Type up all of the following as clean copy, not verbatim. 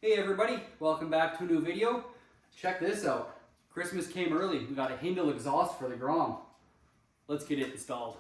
Hey everybody, welcome back to a new video. Check this out. Christmas came early. We got a Hindle exhaust for the Grom. Let's get it installed.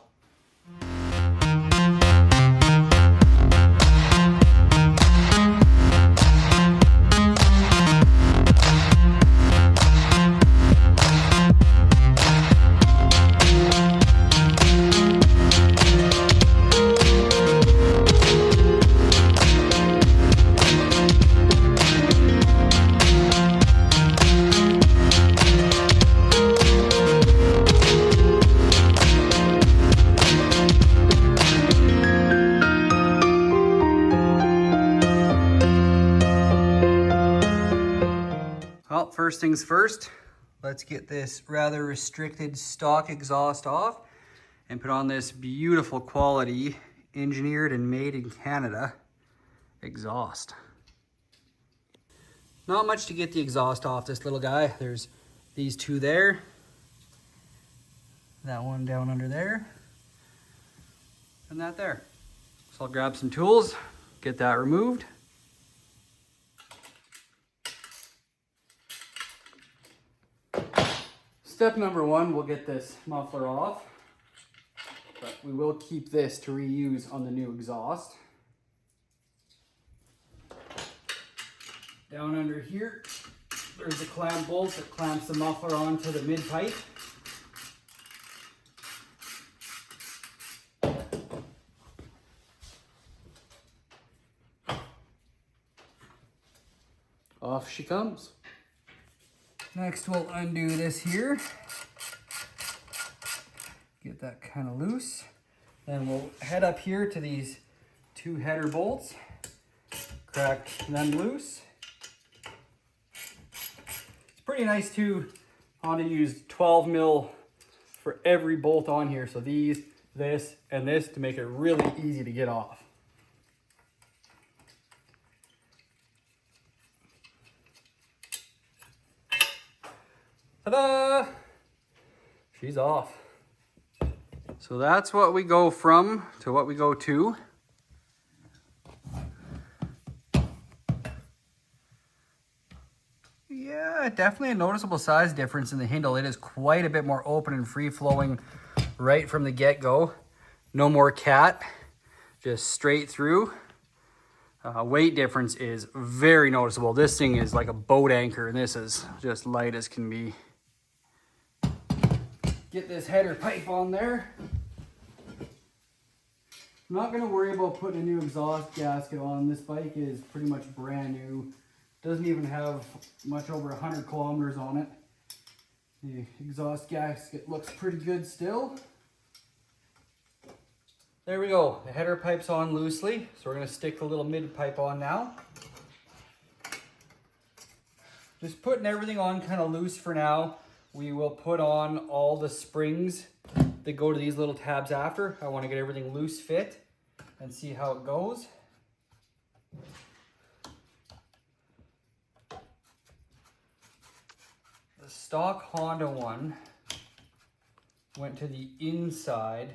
Well, first things first, let's get this rather restricted stock exhaust off and put on this beautiful quality, engineered and made in Canada exhaust. Not much to get the exhaust off this little guy. There's these two there, that one down under there, and that there. So I'll grab some tools, get that removed. Step number one, we'll get this muffler off, but we will keep this to reuse on the new exhaust. Down under here, there's a clamp bolt that clamps the muffler onto the mid pipe. Off she comes. Next, we'll undo this here. Get that kind of loose. Then we'll head up here to these two header bolts. Crack them loose. It's pretty nice too. Honda used 12 mil for every bolt on here. So these, this, and this to make it really easy to get off. Ta-da! She's off. So that's what we go from to what we go to. Yeah, definitely a noticeable size difference in the Hindle. It is quite a bit more open and free-flowing right from the get-go. No more cat, just straight through. Weight difference is very noticeable. This thing is like a boat anchor, and this is just light as can be. Get this header pipe on there. I'm not going to worry about putting a new exhaust gasket on. This bike is pretty much brand new. Doesn't even have much over 100 kilometers on it. The exhaust gasket looks pretty good still. There we go. The header pipe's on loosely, so we're going to stick the little mid pipe on now. Just putting everything on kind of loose for now. We will put on all the springs that go to these little tabs after. I want to get everything loose fit and see how it goes. The stock Honda one went to the inside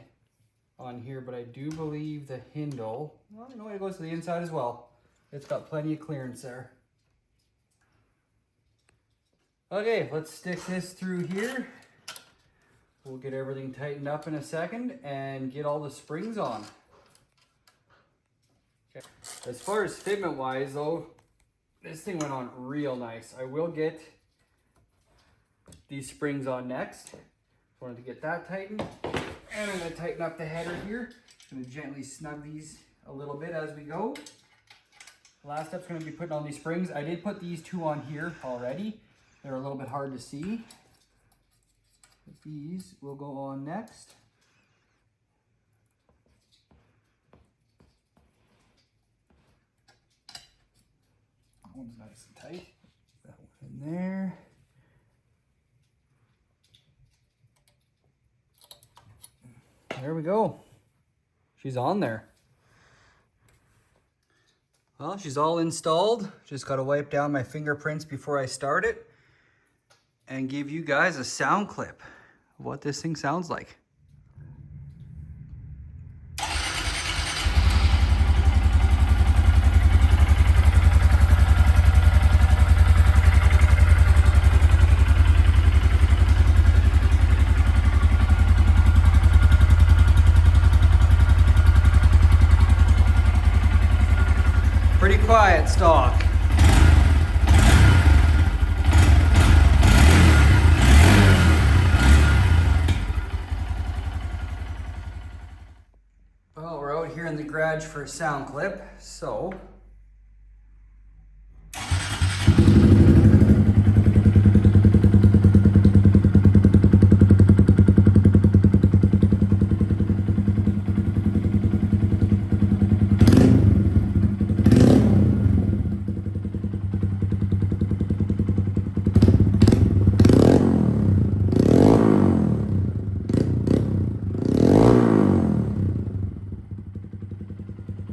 on here, but I do believe the Hindle, well, no, it goes to the inside as well. It's got plenty of clearance there. Okay, let's stick this through here. We'll get everything tightened up in a second and get all the springs on. Okay. As far as fitment wise though, this thing went on real nice. I will get these springs on next. Wanted to get that tightened. And I'm going to tighten up the header here. I'm going to gently snug these a little bit as we go. The last step's going to be putting on these springs. I did put these two on here already. They're a little bit hard to see. But these will go on next. That one's nice and tight. That one in there. There we go. She's on there. Well, she's all installed. Just got to wipe down my fingerprints before I start it and give you guys a sound clip of what this thing sounds like. Very quiet stock. Well, we're out here in the garage for a sound clip, so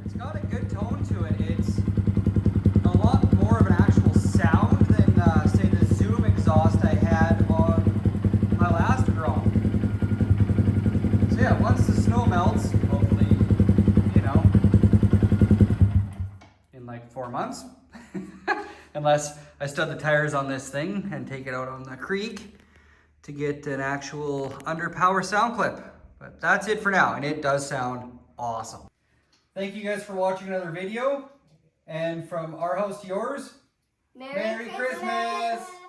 it's got a good tone to it. It's a lot more of an actual sound than, say, the Zoom exhaust I had on my last Grom. So yeah, once the snow melts, hopefully, you know, in like 4 months, unless I stud the tires on this thing and take it out on the creek to get an actual underpower sound clip. But that's it for now, and it does sound awesome. Thank you guys for watching another video. And from our house to yours, Merry Christmas!